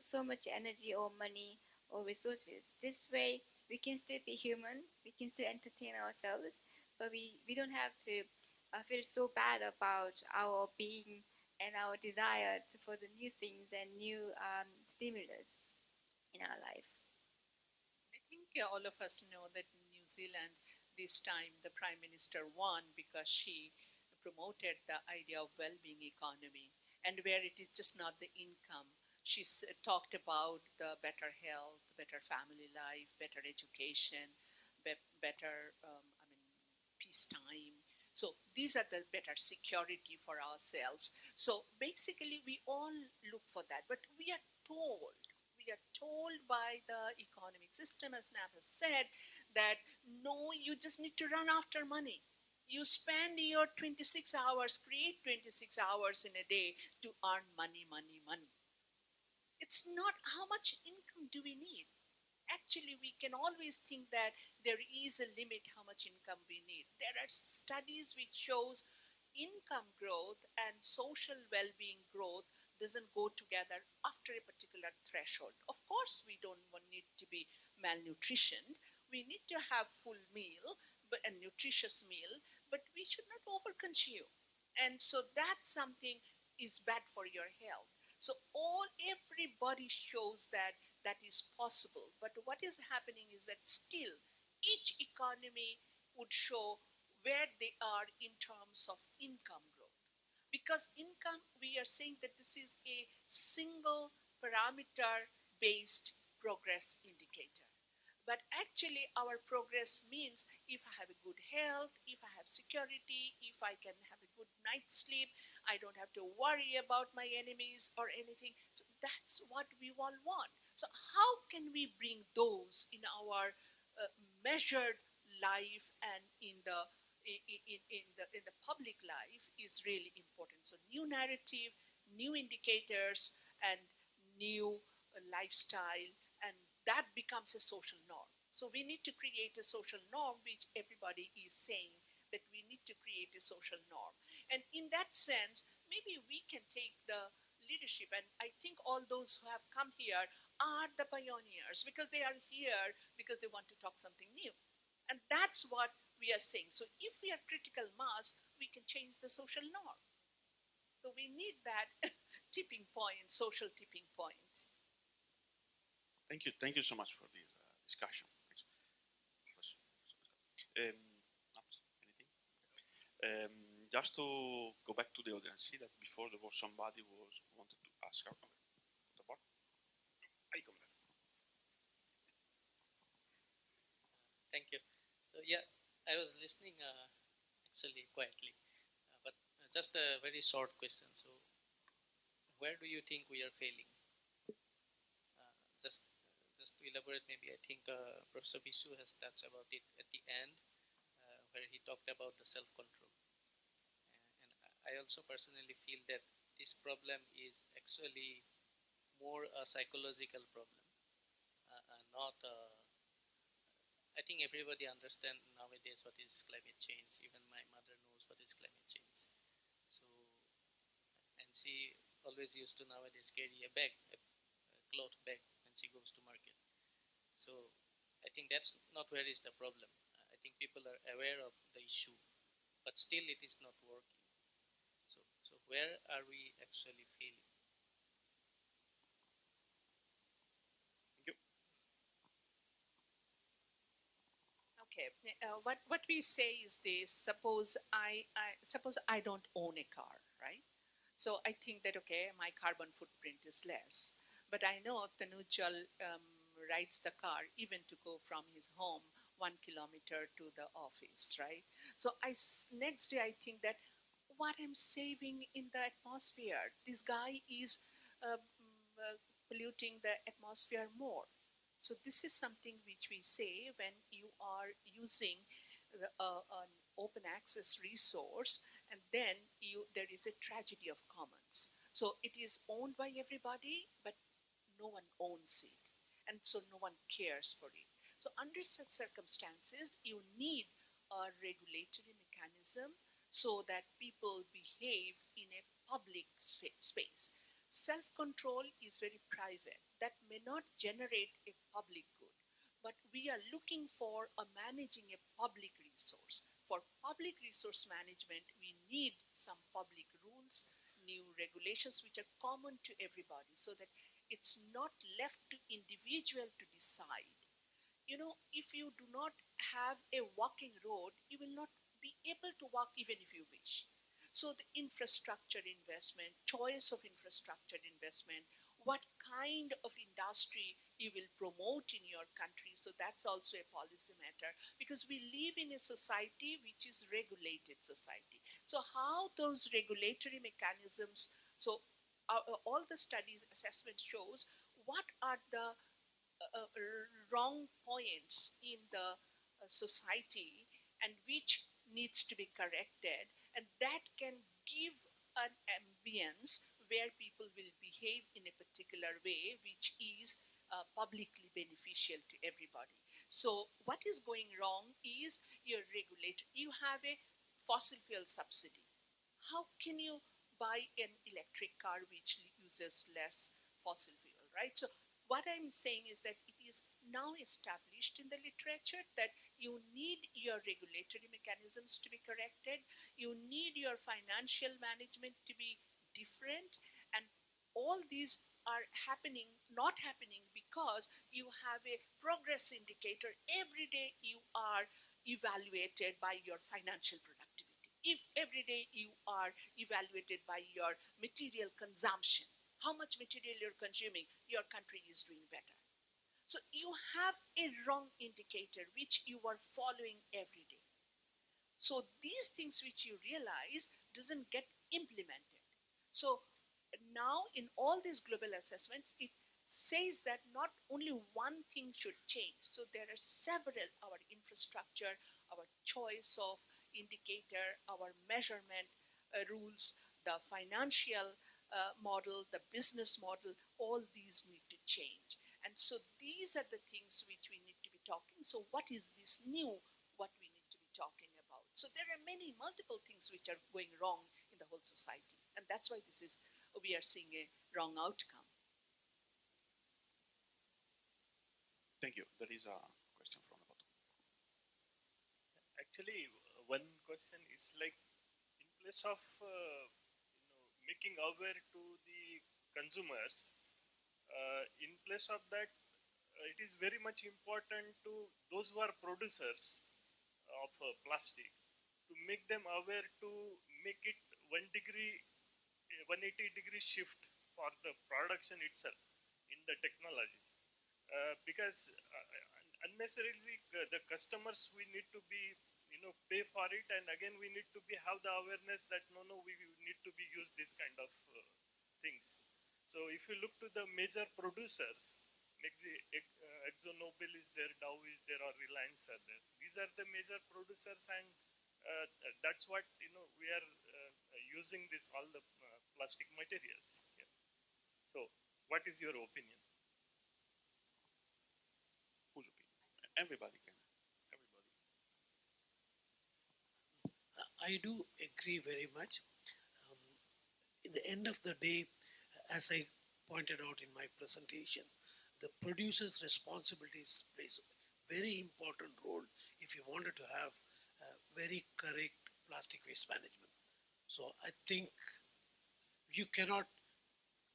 so much energy or money or resources. This way, we can still be human, we can still entertain ourselves, but we don't have to feel so bad about our being and our desire for the new things and new stimulus in our life. I think all of us know that in New Zealand, this time the Prime Minister won because she promoted the idea of well-being economy, and where it is just not the income. She's talked about the better health, better family life, better education, better, peacetime. So these are the better security for ourselves. So basically, we all look for that, but we are told by the economic system, as Nav has said, that no, you just need to run after money. You spend your 26 hours, create 26 hours in a day to earn money, money, money. It's not how much income do we need. Actually, we can always think that there is a limit how much income we need. There are studies which shows income growth and social well-being growth doesn't go together after a particular threshold. Of course, we don't need to be malnutritioned. We need to have full meal, but a nutritious meal, but we should not overconsume. And so that's something is bad for your health. So everybody shows that that is possible. But what is happening is that still each economy would show where they are in terms of income growth. Because income, we are saying that this is a single parameter based progress indicator. But actually, our progress means if I have a good health, if I have security, if I can have a good night's sleep, I don't have to worry about my enemies or anything. So that's what we all want. So how can we bring those in our measured life and in the public life is really important. So new narrative, new indicators, and new lifestyle, and that becomes a social norm. So we need to create a social norm, which everybody is saying that we need to create a social norm. And in that sense, maybe we can take the leadership. And I think all those who have come here are the pioneers because they are here because they want to talk something new. And that's what we are saying. So if we are critical mass, we can change the social norm. So we need that tipping point, social tipping point. Thank you so much for this discussion. Anything? Just to go back to the audience, see that before there was somebody who wanted to ask. Thank you. So yeah, I was listening actually quietly, but just a very short question. So where do you think we are failing? Just to elaborate, maybe I think Professor Bisu has touched about it at the end, where he talked about the self-control. And I also personally feel that this problem is actually more a psychological problem, not I think everybody understands nowadays what is climate change. Even my mother knows what is climate change. So, and she always used to nowadays carry a bag, a cloth bag, when she goes to market. So, I think that's not where is the problem. I think people are aware of the issue, but still it is not working. So where are we actually failing? Okay, what we say is this: suppose I don't own a car, right? So I think that okay, my carbon footprint is less, but I know Tanujal rides the car even to go from his home 1 kilometer to the office, right? So next day I think that what I'm saving in the atmosphere, this guy is polluting the atmosphere more. So this is something which we say when you are using an open access resource, and then there is a tragedy of commons. So it is owned by everybody, but no one owns it, and so no one cares for it. So under such circumstances, you need a regulatory mechanism so that people behave in a public space. Self-control is very private. That may not generate a public good, but we are looking for managing a public resource. For public resource management, we need some public rules, new regulations which are common to everybody, so that it's not left to individual to decide. You know, if you do not have a walking road, you will not be able to walk even if you wish. So the infrastructure investment, choice of infrastructure investment, what kind of industry you will promote in your country. So that's also a policy matter, because we live in a society which is regulated society. So how those regulatory mechanisms, so all the studies assessment shows what are the wrong points in the society and which needs to be corrected, and that can give an ambience where people will behave in a particular way which is publicly beneficial to everybody. So what is going wrong is your regulator. You have a fossil fuel subsidy. How can you buy an electric car which uses less fossil fuel, right? So what I'm saying is that it is now established in the literature that you need your regulatory mechanisms to be corrected, you need your financial management to be different, and all these are happening, not happening because you have a progress indicator. Every day you are evaluated by your financial productivity. If every day you are evaluated by your material consumption, how much material you're consuming, your country is doing better. So you have a wrong indicator which you are following every day. So these things which you realize doesn't get implemented. So now in all these global assessments, it says that not only one thing should change. So there are several, our infrastructure, our choice of indicator, our measurement rules, the financial model, the business model, all these need to change. And so these are the things which we need to be talking. So what is this new, what we need to be talking about? So there are many, multiple things which are going wrong in the whole society. And that's why we are seeing a wrong outcome. Thank you. There is a question from the bottom. Actually, one question is like, in place of making aware to the consumers, in place of that, it is very much important to those who are producers of plastic to make them aware, to make it 180-degree shift for the production itself in the technology. Because unnecessarily the customers, we need to be pay for it, and again we need to be have the awareness that no, we need to be use this kind of things. So if you look to the major producers, ExxonMobil is there, Dow is there, or Reliance are there. These are the major producers, and that's what we are using this all the plastic materials. Yeah. So what is your opinion? Whose opinion? Everybody can. Everybody. I do agree very much. In the end of the day, as I pointed out in my presentation, the producer's responsibilities plays a very important role if you wanted to have very correct plastic waste management. So I think you cannot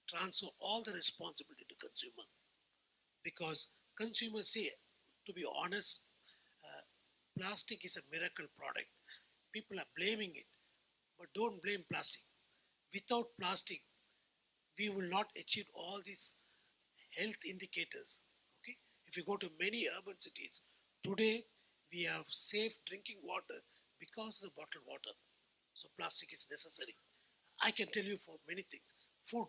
transfer all the responsibility to consumer, because consumers say, to be honest, plastic is a miracle product. People are blaming it, but don't blame plastic. Without plastic, we will not achieve all these health indicators. Okay, if you go to many urban cities today, we have safe drinking water because of the bottled water. So plastic is necessary. I can tell you for many things. Food,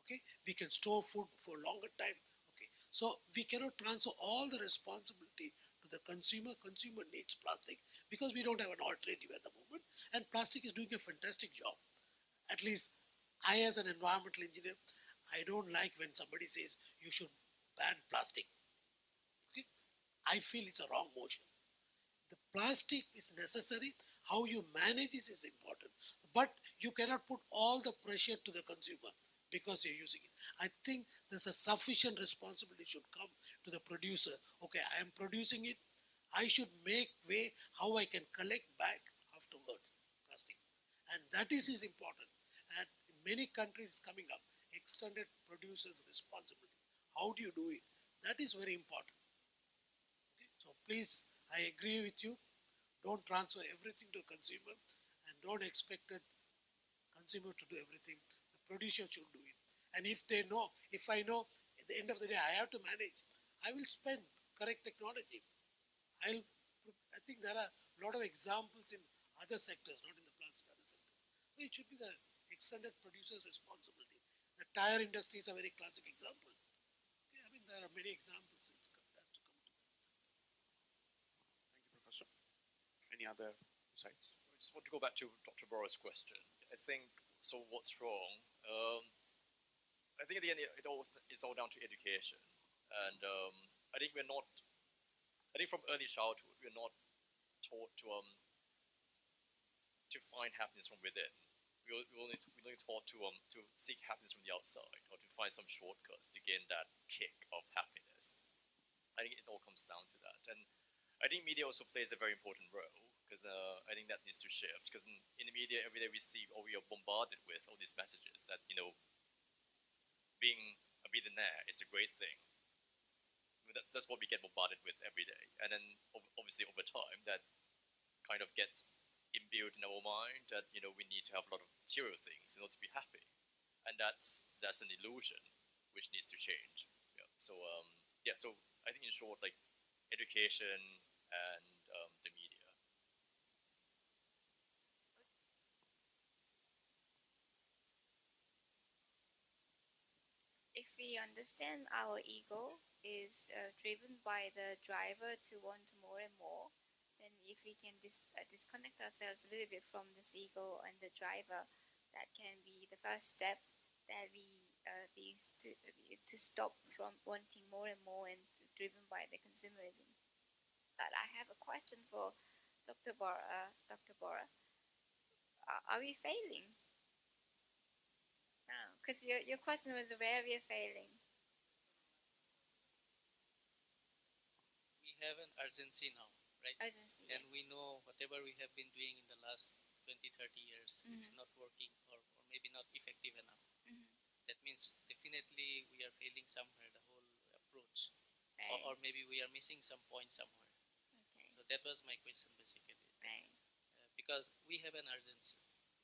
okay, we can store food for a longer time. Okay, so we cannot transfer all the responsibility to the consumer. Consumer needs plastic because we don't have an alternative at the moment, and plastic is doing a fantastic job. At least I, as an environmental engineer, I don't like when somebody says you should ban plastic. Okay, I feel it's a wrong motion. The plastic is necessary. How you manage this is important. But you cannot put all the pressure to the consumer because you're using it. I think there's a sufficient responsibility should come to the producer. Okay, I am producing it. I should make way how I can collect back afterwards plastic. And that is important. And in many countries coming up, extended producers' responsibility. How do you do it? That is very important. Okay? So please, I agree with you. Don't transfer everything to consumer, and don't expect it consumer to do everything. The producer should do it. And if they know, if I know at the end of the day I have to manage, I will spend correct technology. I think there are a lot of examples in other sectors, not in the plastic, other sectors. So it should be the extended producer's responsibility. The tire industry is a very classic example. Okay, I mean, there are many examples. It has to come to that. Thank you, Professor. Any other insights? I just want to go back to Dr. Bora's question. I think, so what's wrong? I think at the end it's all down to education. And I think from early childhood, we're not taught to find happiness from within. We're only taught to seek happiness from the outside, or to find some shortcuts to gain that kick of happiness. I think it all comes down to that. And I think media also plays a very important role, because I think that needs to shift. Because in the media, every day we see, or we are bombarded with all these messages that, being a billionaire is a great thing. I mean, that's what we get bombarded with every day. And then obviously over time, that kind of gets imbued in our mind that, we need to have a lot of material things in order to be happy. And that's an illusion which needs to change. Yeah. So so I think in short, like education and the media. If we understand our ego is driven by the driver to want more and more, then if we can disconnect ourselves a little bit from this ego and the driver, that can be the first step that is to stop from wanting more and more and driven by the consumerism. But I have a question for Dr. Bora. Dr. Bora, are we failing? Because your question was where we are failing. We have an urgency now, right? Urgency, and yes. we know whatever we have been doing in the last 20, 30 years, it's not working, or maybe not effective enough. That means definitely we are failing somewhere, the whole approach. Right. Or maybe we are missing some point somewhere. Okay. So that was my question basically. Right. Because we have an urgency.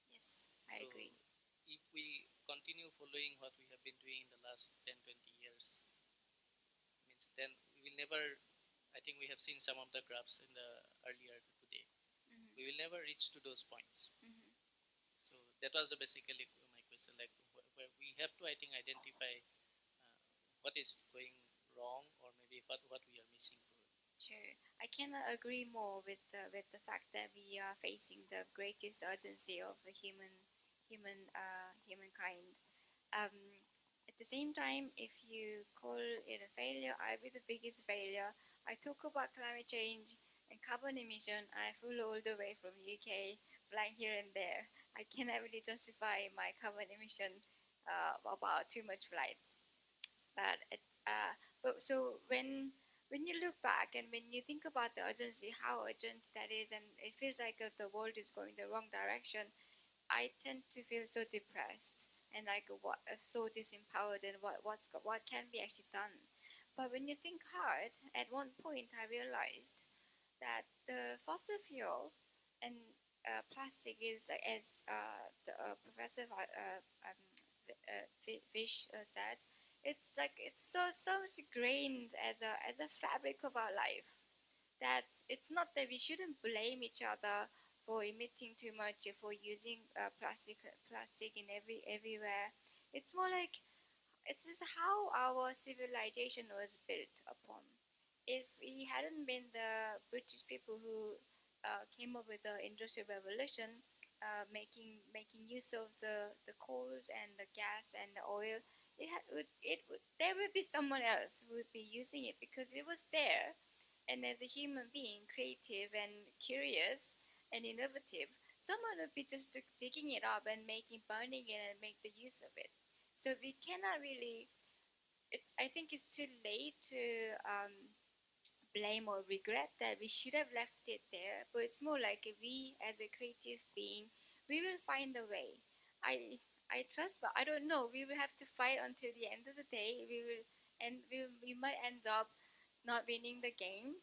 Yes, I agree. If we continue following what we have been doing in the last 10, 20 years, means then we will never, I think we have seen some of the graphs in the earlier today. We will never reach to those points. So that was basically my question, like where we have to, I think, identify what is going wrong, or maybe what we are missing. Sure, I cannot agree more with the fact that we are facing the greatest urgency of the humankind. At the same time, if you call it a failure, I be the biggest failure. I talk about climate change and carbon emission. I flew all the way from UK, flying here and there. I cannot really justify my carbon emission about too much flights. But so when you look back and when you think about the urgency, how urgent that is, and it feels like the world is going the wrong direction, I tend to feel so depressed and like so disempowered, and what can be actually done. But when you think hard, at one point I realized that the fossil fuel and plastic is like, as Professor Vish said, it's like it's so much ingrained as a fabric of our life that it's not that we shouldn't blame each other for emitting too much, for using plastic in everywhere. It's more like it's just how our civilization was built upon. If it hadn't been the British people who came up with the Industrial Revolution, making use of the coals and the gas and the oil, there would be someone else who would be using it because it was there. And as a human being, creative and curious and innovative, someone would be just digging it up and burning it and make the use of it. So we cannot really. I think it's too late to blame or regret that we should have left it there. But it's more like we, as a creative being, we will find a way. I trust, but I don't know. We will have to fight until the end of the day. We might end up not winning the game,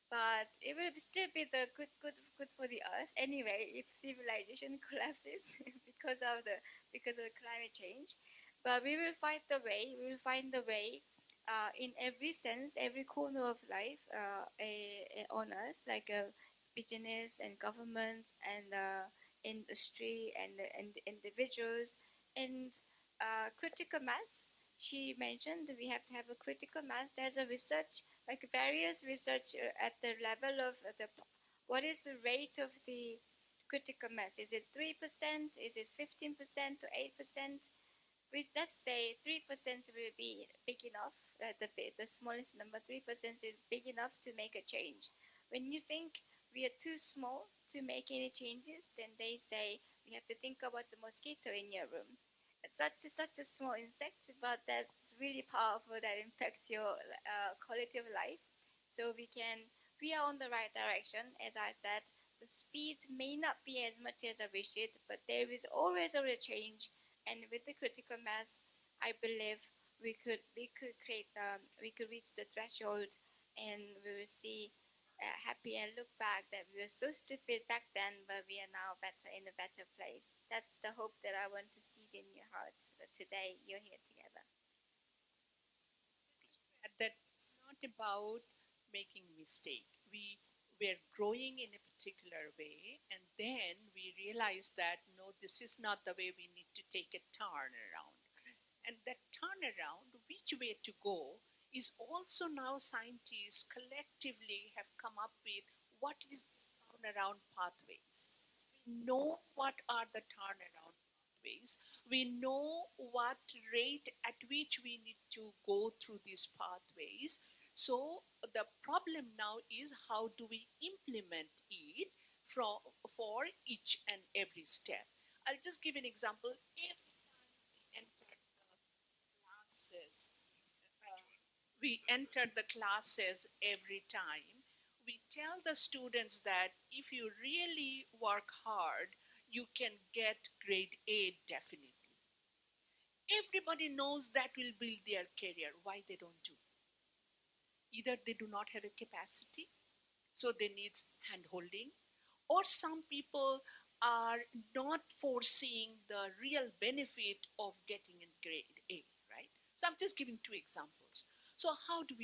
but it will still be the good for the earth anyway if civilization collapses because of the climate change. But we will find the way. We will find the way in every sense, every corner of life on Earth, like business and government and industry and individuals and critical mass. She mentioned we have to have a critical mass. There's a research, like various research at the level of what is the rate of the critical mass? Is it 3%? Is it 15% to 8%? Let's say 3% will be big enough. The smallest number, 3% is big enough to make a change. When you think we are too small to make any changes, then they say we have to think about the mosquito in your room. It's such a small insect, but that's really powerful. That impacts your quality of life. So we are on the right direction. As I said, the speed may not be as much as I wish it, but there is always a change. And with the critical mass, I believe we could create we could reach the threshold, and we will see happy and look back that we were so stupid back then, but we are now better in a better place. That's the hope that I want to see in your hearts. That today you're here together. That it's not about making mistake. We're growing in a particular way, and then we realize that no, this is not the way we need to take a turn around. And that turnaround, which way to go, is also now scientists collectively have come up with what is this turnaround pathways. We know what are the turnaround pathways. We know what rate at which we need to go through these pathways. So the problem now is how do we implement it for each and every step. I'll just give an example. We enter the classes every time. We tell the students that if you really work hard, you can get grade A definitely. Everybody knows that will build their career. Why they don't do? Either they do not have a capacity, so they need hand holding, or some people are not foreseeing the real benefit of getting a grade A, right? So I'm just giving two examples. So how do?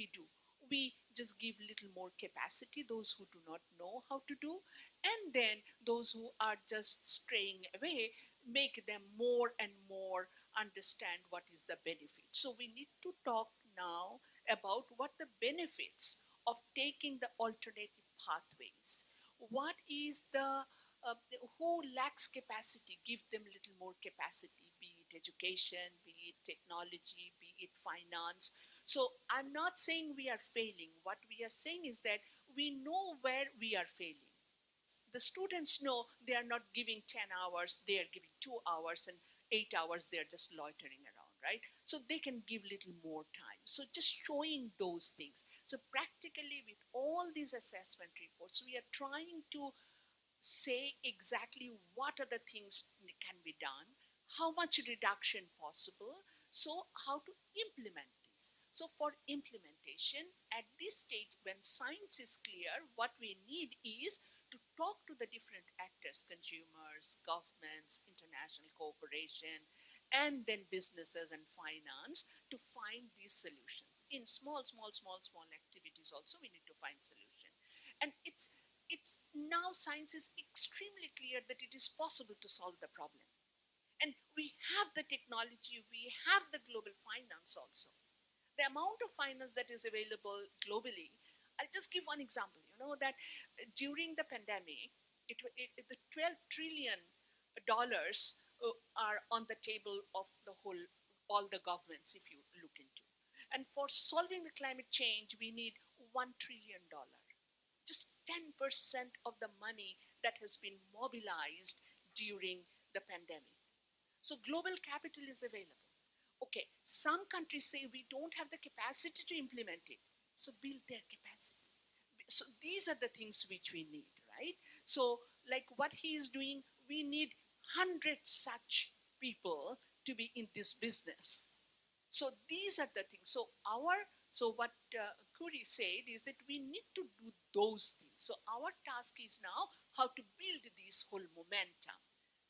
We just give little more capacity, those who do not know how to do, and then those who are just straying away, make them more and more understand what is the benefit. So we need to talk now about what the benefits of taking the alternative pathways. What is who lacks capacity, give them a little more capacity, be it education, be it technology, be it finance. So I'm not saying we are failing. What we are saying is that we know where we are failing. The students know they are not giving 10 hours, they are giving 2 hours, and 8 hours they are just loitering around, right? So they can give little more time. So just showing those things. So practically with all these assessment reports, we are trying to say exactly what are the things can be done, how much reduction possible, so how to implement this. So for implementation, at this stage when science is clear, what we need is to talk to the different actors, consumers, governments, international cooperation, and then businesses and finance to find these solutions. In small activities also we need to find solution. And it's now science is extremely clear that it is possible to solve the problem. And we have the technology, we have the global finance also. The amount of finance that is available globally, I'll just give one example. You know that during the pandemic, the $12 trillion are on the table of all the governments, if you look into. And for solving the climate change, we need $1 trillion. Just 10% of the money that has been mobilized during the pandemic. So global capital is available. Okay, some countries say we don't have the capacity to implement it. So build their capacity. So these are the things which we need, right? So like what he is doing, we need 100 such people to be in this business. So these are the things. So what Curie said is that we need to do those things. So our task is now how to build this whole momentum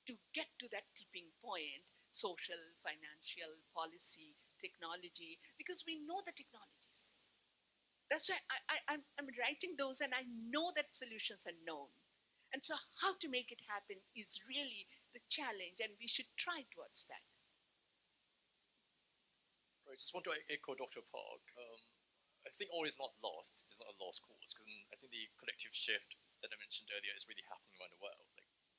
to get to that tipping point, social, financial, policy, technology, because we know the technologies. That's why I'm writing those, and I know that solutions are known. And so how to make it happen is really the challenge, and we should try towards that. I just want to echo Dr. Park. I think all is not lost. It's not a lost cause, because I think the collective shift that I mentioned earlier is really happening around the world.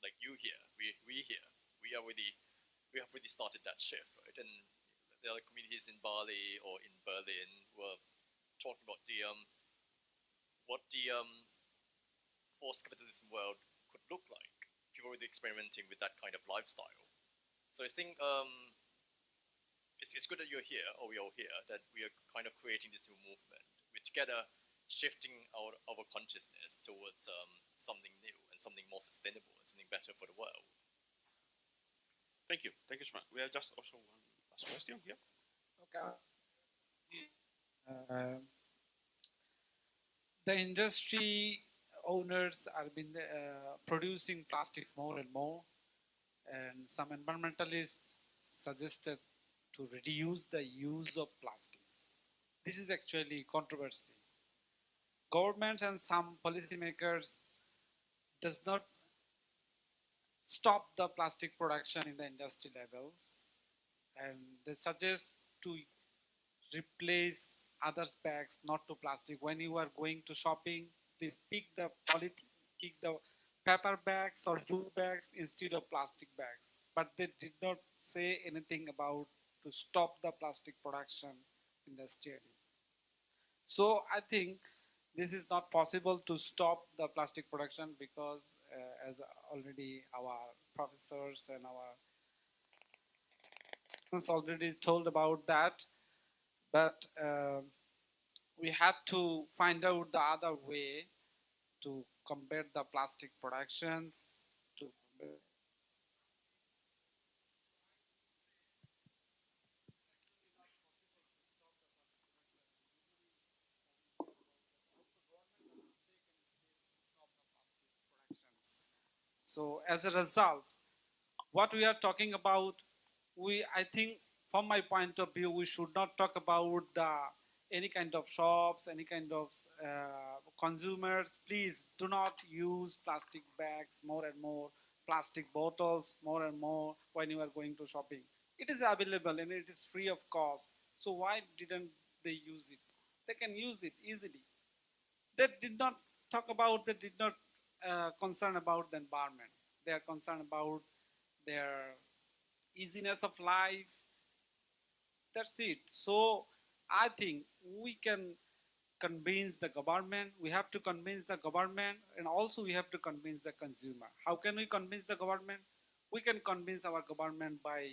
Like you here, we here, we have really started that shift, right? And there are communities in Bali or in Berlin who are talking about what the post-capitalism world could look like. People are already experimenting with that kind of lifestyle. So I think it's good that you're here, or we're all here, that we are kind of creating this new movement. We're together shifting our consciousness towards something new and something more sustainable and something better for the world. Thank you. Thank you so much. We have just also one last question here. Okay. The industry owners have been producing plastics more and more, and some environmentalists suggested to reduce the use of plastics. This is actually controversy. Governments and some policymakers does not stop the plastic production in the industry levels, and they suggest to replace others bags not to plastic. When you are going to shopping, please pick the paper bags or jute bags instead of plastic bags. But they did not say anything about to stop the plastic production industrially. So I think this is not possible to stop the plastic production because as already our professors and our already told about that, but we have to find out the other way to combat the plastic productions. So as a result, what we are talking about, I think from my point of view, we should not talk about any kind of shops, any kind of consumers. Please do not use plastic bags more and more, plastic bottles more and more when you are going to shopping. It is available and it is free of cost. So why didn't they use it? They can use it easily. They did not talk about, they did not concern about the environment. They are concerned about their easiness of life. That's it. So I think we can convince the government. We have to convince the government, and also we have to convince the consumer. How can we convince the government? We can convince our government by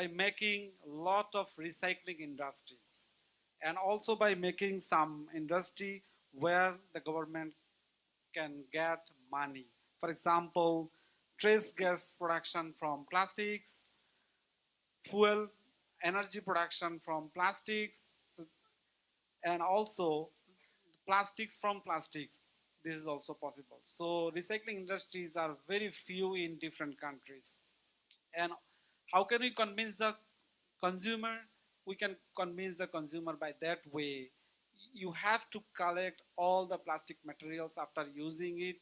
making a lot of recycling industries, and also by making some industry where the government can get money. For example, trace gas production from plastics, fuel, energy production from plastics, and also plastics from plastics. This is also possible. So recycling industries are very few in different countries. And how can we convince the consumer? We can convince the consumer by that way. You have to collect all the plastic materials after using it,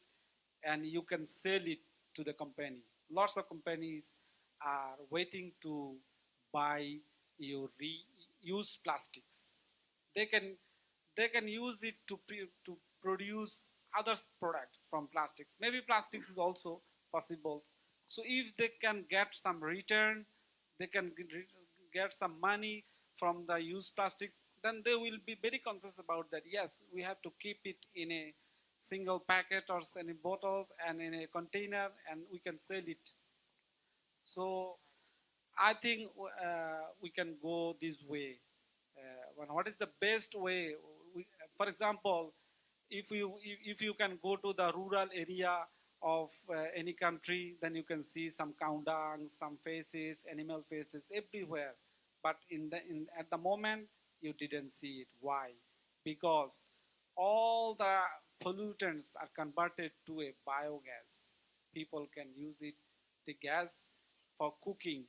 and you can sell it to the company. Lots of companies are waiting to buy your reused plastics. They can use it to produce other products from plastics. Maybe plastics is also possible. So if they can get some return, they can get some money from the used plastics, then they will be very conscious about that. Yes, we have to keep it in a single packet or in bottles and in a container, and we can sell it. So I think we can go this way. What is the best way? For example, if you can go to the rural area of any country, then you can see some cow dung, some faces, animal faces everywhere. But at the moment, you didn't see it. Why? Because all the pollutants are converted to a biogas. People can use it, the gas, for cooking.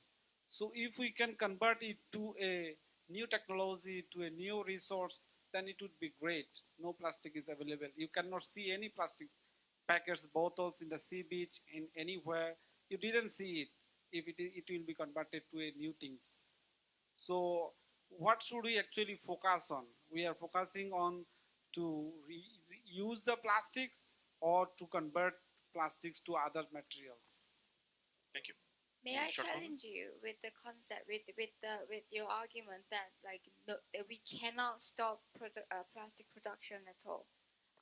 So if we can convert it to a new technology, to a new resource, then it would be great. No plastic is available. You cannot see any plastic packets, bottles in the sea beach, in anywhere. You didn't see it if it will be converted to a new things. So what should we actually focus on? We are focusing on to use the plastics or to convert plastics to other materials. Thank you. May I challenge you with the concept, with your argument that that we cannot stop plastic production at all?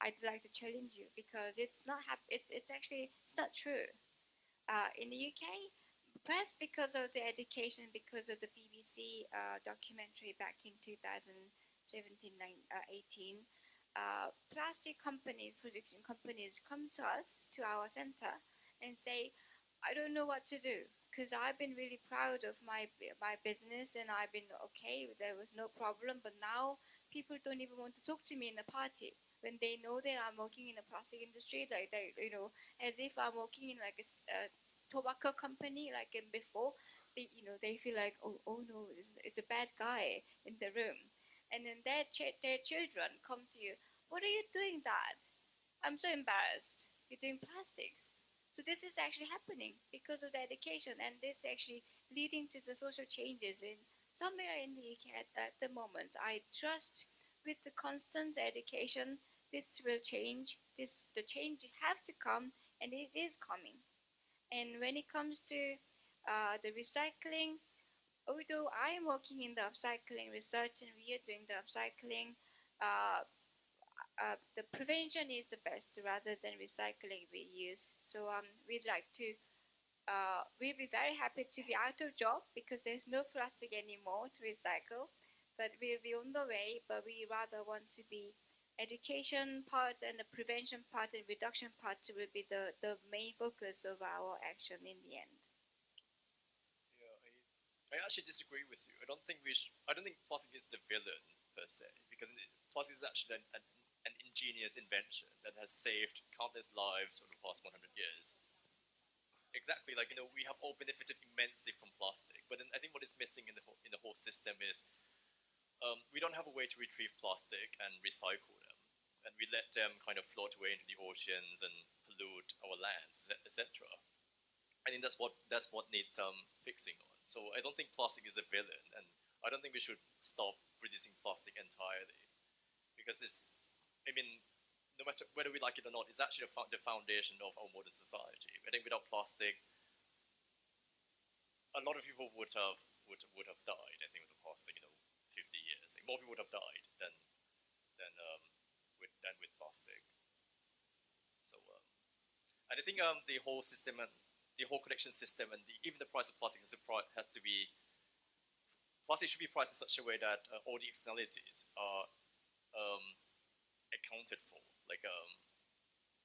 I'd like to challenge you because it's not it's not true. In the UK, perhaps because of the education, because of the BBC documentary back in 2017, 18, plastic companies, production companies, come to us, to our center, and say, I don't know what to do because I've been really proud of my business and I've been okay. There was no problem, but now people don't even want to talk to me in a party when they know that I'm working in a plastic industry. Like they, as if I'm working in like a tobacco company, like in before. They feel like oh no, it's a bad guy in the room, and then their children come to you. What are you doing, Dad? I'm so embarrassed. You're doing plastics. So this is actually happening because of the education, and this actually leading to the social changes in somewhere in the UK at the moment. I trust with the constant education, this will change. The change have to come, and it is coming. And when it comes to the recycling, although I am working in the upcycling research and we are doing the upcycling, the prevention is the best rather than recycling reuse. So we'd like to, we'd be very happy to be out of job because there's no plastic anymore to recycle. But we'll be on the way, but we rather want to be education part and the prevention part and reduction part will be the main focus of our action in the end. I actually disagree with you. I don't think plastic is the villain per se, because plastic is actually an ingenious invention that has saved countless lives over the past 100 years. Exactly, we have all benefited immensely from plastic, but then I think what is missing in the whole system is we don't have a way to retrieve plastic and recycle them, and we let them kind of float away into the oceans and pollute our lands, etc. I think that's what needs fixing on. So I don't think plastic is a villain, and I don't think we should stop producing plastic entirely, because no matter whether we like it or not, it's actually the foundation of our modern society. I think without plastic, a lot of people would have died. I think with the past 50 years, more people would have died than with plastic. So and I think the whole system and the whole collection system and even the price of plastic has to be, plastic should be priced in such a way that all the externalities are accounted for.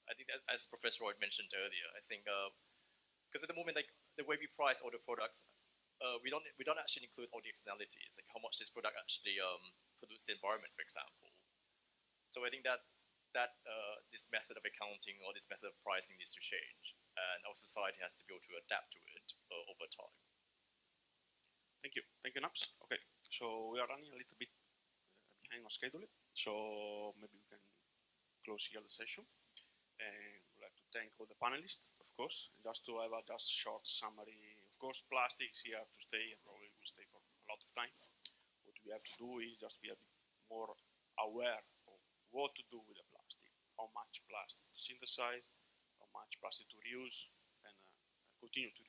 I think that, as Professor Roy mentioned earlier, I think because at the moment, the way we price all the products, we don't actually include all the externalities, like how much this product actually pollutes the environment, for example. So I think that this method of accounting or this method of pricing needs to change, and our society has to be able to adapt to it over time. Thank you, Naps. Okay, so we are running a little bit behind on schedule, so maybe we can close here the session. And we'd like to thank all the panelists, of course. And just to have a short summary, of course, plastic is here to stay and probably will stay for a lot of time. What we have to do is just be a bit more aware of what to do with the plastic, how much plastic to synthesize, how much plastic to reuse, and continue to